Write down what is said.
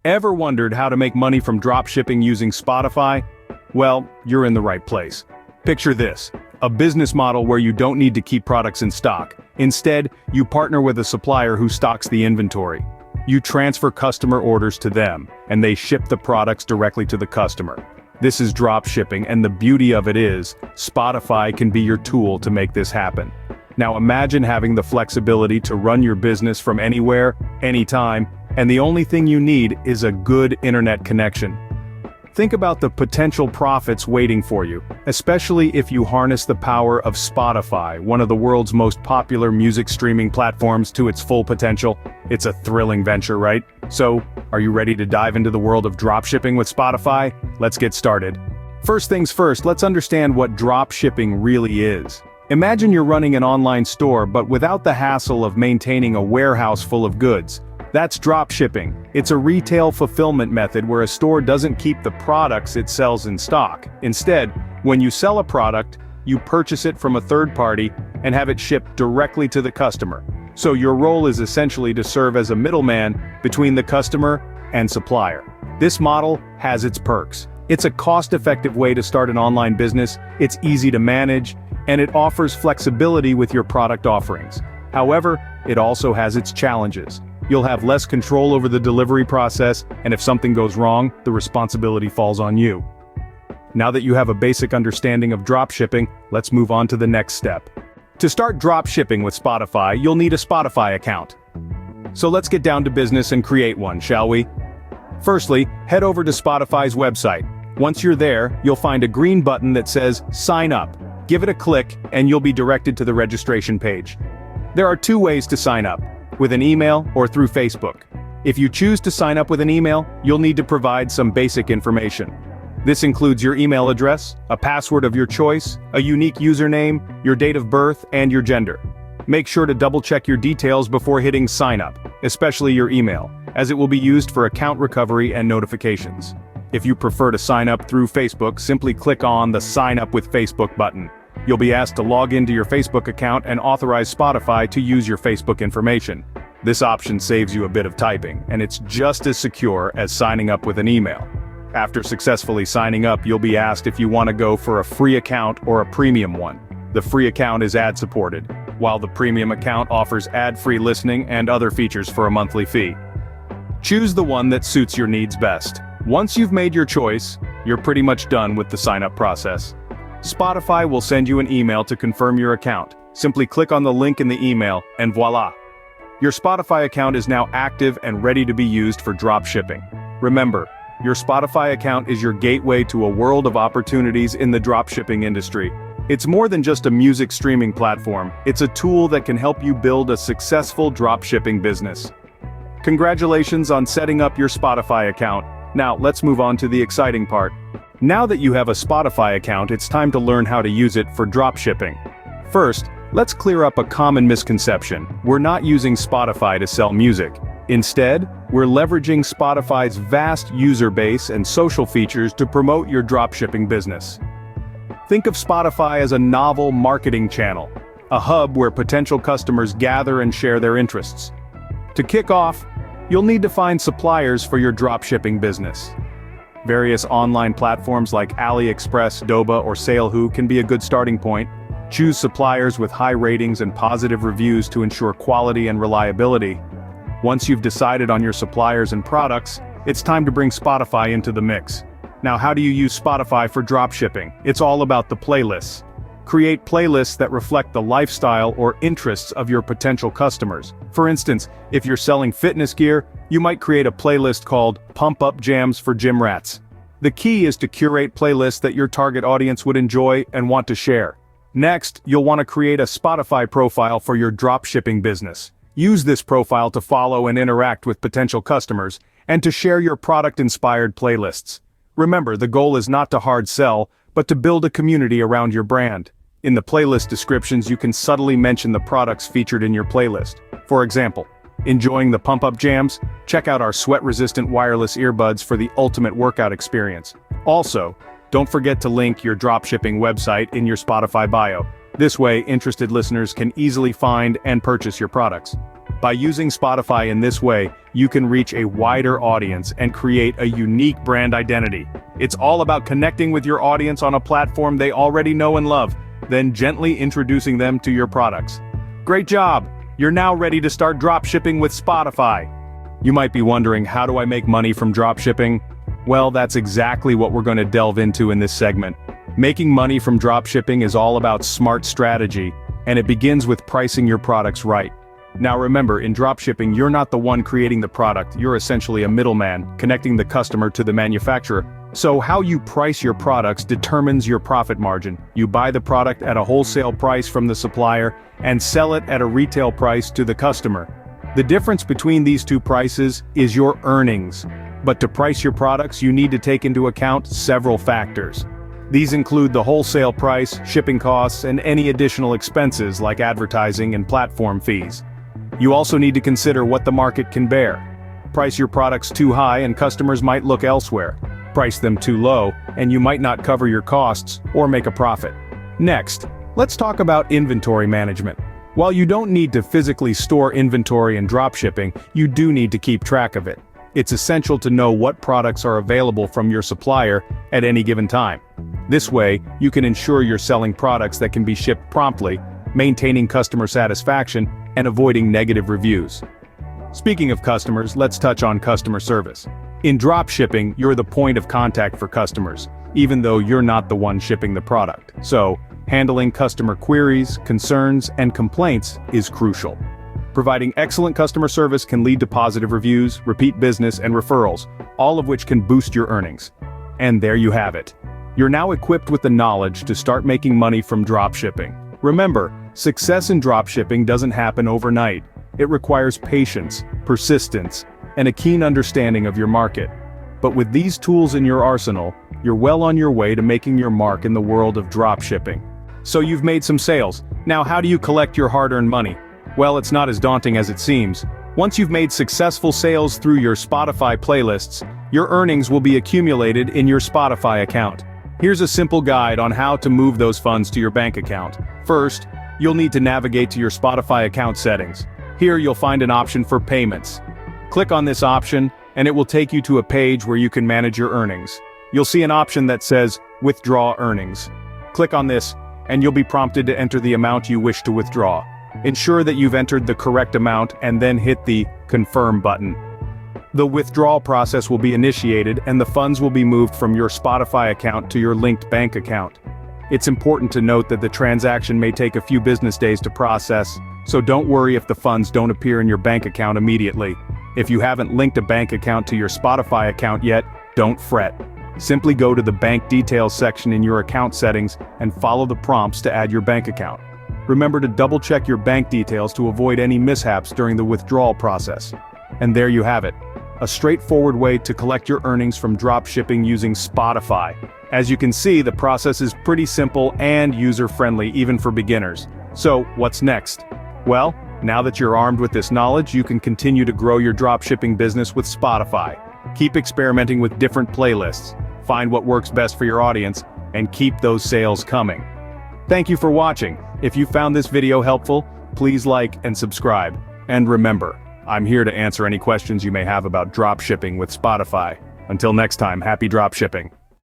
Ever wondered how to make money from dropshipping using Spotify? Well, you're in the right place. Picture this: a business model where you don't need to keep products in stock. Instead, you partner with a supplier who stocks the inventory. You transfer customer orders to them, and they ship the products directly to the customer. This is dropshipping, and the beauty of it is, Spotify can be your tool to make this happen. Now imagine having the flexibility to run your business from anywhere, anytime, and the only thing you need is a good internet connection. Think about the potential profits waiting for you, especially if you harness the power of Spotify, one of the world's most popular music streaming platforms, to its full potential. It's a thrilling venture, right? So, are you ready to dive into the world of dropshipping with Spotify? Let's get started. First things first, let's understand what dropshipping really is. Imagine you're running an online store but without the hassle of maintaining a warehouse full of goods. That's dropshipping. It's a retail fulfillment method where a store doesn't keep the products it sells in stock. Instead, when you sell a product, you purchase it from a third party and have it shipped directly to the customer. So your role is essentially to serve as a middleman between the customer and supplier. This model has its perks. It's a cost-effective way to start an online business, it's easy to manage, and it offers flexibility with your product offerings. However, it also has its challenges. You'll have less control over the delivery process, and if something goes wrong, the responsibility falls on you. Now that you have a basic understanding of dropshipping, let's move on to the next step. To start dropshipping with Spotify, you'll need a Spotify account. So let's get down to business and create one, shall we? Firstly, head over to Spotify's website. Once you're there, you'll find a green button that says Sign Up. Give it a click, and you'll be directed to the registration page. There are two ways to sign up: with an email or through Facebook. If you choose to sign up with an email, you'll need to provide some basic information. This includes your email address, a password of your choice, a unique username, your date of birth, and your gender. Make sure to double-check your details before hitting sign up, especially your email, as it will be used for account recovery and notifications. If you prefer to sign up through Facebook, simply click on the Sign Up with Facebook button. You'll be asked to log into your Facebook account and authorize Spotify to use your Facebook information. This option saves you a bit of typing, and it's just as secure as signing up with an email. After successfully signing up, you'll be asked if you want to go for a free account or a premium one. The free account is ad-supported, while the premium account offers ad-free listening and other features for a monthly fee. Choose the one that suits your needs best. Once you've made your choice, you're pretty much done with the sign-up process. Spotify will send you an email to confirm your account. Simply click on the link in the email, and voila! Your Spotify account is now active and ready to be used for dropshipping. Remember, your Spotify account is your gateway to a world of opportunities in the dropshipping industry. It's more than just a music streaming platform, it's a tool that can help you build a successful dropshipping business. Congratulations on setting up your Spotify account. Now, let's move on to the exciting part. Now that you have a Spotify account, it's time to learn how to use it for dropshipping. First, let's clear up a common misconception. We're not using Spotify to sell music. Instead, we're leveraging Spotify's vast user base and social features to promote your dropshipping business. Think of Spotify as a novel marketing channel, a hub where potential customers gather and share their interests. To kick off, you'll need to find suppliers for your dropshipping business. Various online platforms like AliExpress, Doba, or Salehu can be a good starting point. Choose suppliers with high ratings and positive reviews to ensure quality and reliability. Once you've decided on your suppliers and products, it's time to bring Spotify into the mix. Now, how do you use Spotify for dropshipping? It's all about the playlists. Create playlists that reflect the lifestyle or interests of your potential customers. For instance, if you're selling fitness gear, you might create a playlist called Pump Up Jams for Gym Rats. The key is to curate playlists that your target audience would enjoy and want to share. Next, you'll want to create a Spotify profile for your dropshipping business. Use this profile to follow and interact with potential customers, and to share your product-inspired playlists. Remember, the goal is not to hard sell, but to build a community around your brand. In the playlist descriptions, you can subtly mention the products featured in your playlist. For example, enjoying the pump-up jams? Check out our sweat-resistant wireless earbuds for the ultimate workout experience. Also, don't forget to link your dropshipping website in your Spotify bio. This way, interested listeners can easily find and purchase your products. By using Spotify in this way, you can reach a wider audience and create a unique brand identity. It's all about connecting with your audience on a platform they already know and love, then gently introducing them to your products. Great job! You're now ready to start dropshipping with Spotify. You might be wondering, how do I make money from dropshipping? Well, that's exactly what we're going to delve into in this segment. Making money from dropshipping is all about smart strategy, and it begins with pricing your products right. Now remember, in dropshipping, you're not the one creating the product, you're essentially a middleman, connecting the customer to the manufacturer. So how you price your products determines your profit margin. You buy the product at a wholesale price from the supplier, and sell it at a retail price to the customer. The difference between these two prices is your earnings. But to price your products, you need to take into account several factors. These include the wholesale price, shipping costs, and any additional expenses like advertising and platform fees. You also need to consider what the market can bear. Price your products too high and customers might look elsewhere. Price them too low, and you might not cover your costs or make a profit. Next, let's talk about inventory management. While you don't need to physically store inventory in dropshipping, you do need to keep track of it. It's essential to know what products are available from your supplier at any given time. This way, you can ensure you're selling products that can be shipped promptly, maintaining customer satisfaction, and avoiding negative reviews. Speaking of customers, let's touch on customer service. In dropshipping, you're the point of contact for customers, even though you're not the one shipping the product. So, handling customer queries, concerns, and complaints is crucial. Providing excellent customer service can lead to positive reviews, repeat business, and referrals, all of which can boost your earnings. And there you have it. You're now equipped with the knowledge to start making money from dropshipping. Remember, success in dropshipping doesn't happen overnight. It requires patience, persistence, and a keen understanding of your market. But with these tools in your arsenal, you're well on your way to making your mark in the world of dropshipping. So you've made some sales. Now how do you collect your hard-earned money? Well, it's not as daunting as it seems. Once you've made successful sales through your Spotify playlists, your earnings will be accumulated in your Spotify account. Here's a simple guide on how to move those funds to your bank account. First, you'll need to navigate to your Spotify account settings. Here you'll find an option for payments. Click on this option, and it will take you to a page where you can manage your earnings. You'll see an option that says, Withdraw Earnings. Click on this, and you'll be prompted to enter the amount you wish to withdraw. Ensure that you've entered the correct amount and then hit the Confirm button. The withdrawal process will be initiated and the funds will be moved from your Spotify account to your linked bank account. It's important to note that the transaction may take a few business days to process, so don't worry if the funds don't appear in your bank account immediately. If you haven't linked a bank account to your Spotify account yet, don't fret. Simply go to the bank details section in your account settings and follow the prompts to add your bank account. Remember to double-check your bank details to avoid any mishaps during the withdrawal process. And there you have it. A straightforward way to collect your earnings from dropshipping using Spotify. As you can see, the process is pretty simple and user-friendly even for beginners. So, what's next? Well, now that you're armed with this knowledge, you can continue to grow your dropshipping business with Spotify. Keep experimenting with different playlists, find what works best for your audience, and keep those sales coming. Thank you for watching. If you found this video helpful, please like and subscribe. And remember, I'm here to answer any questions you may have about dropshipping with Spotify. Until next time, happy dropshipping.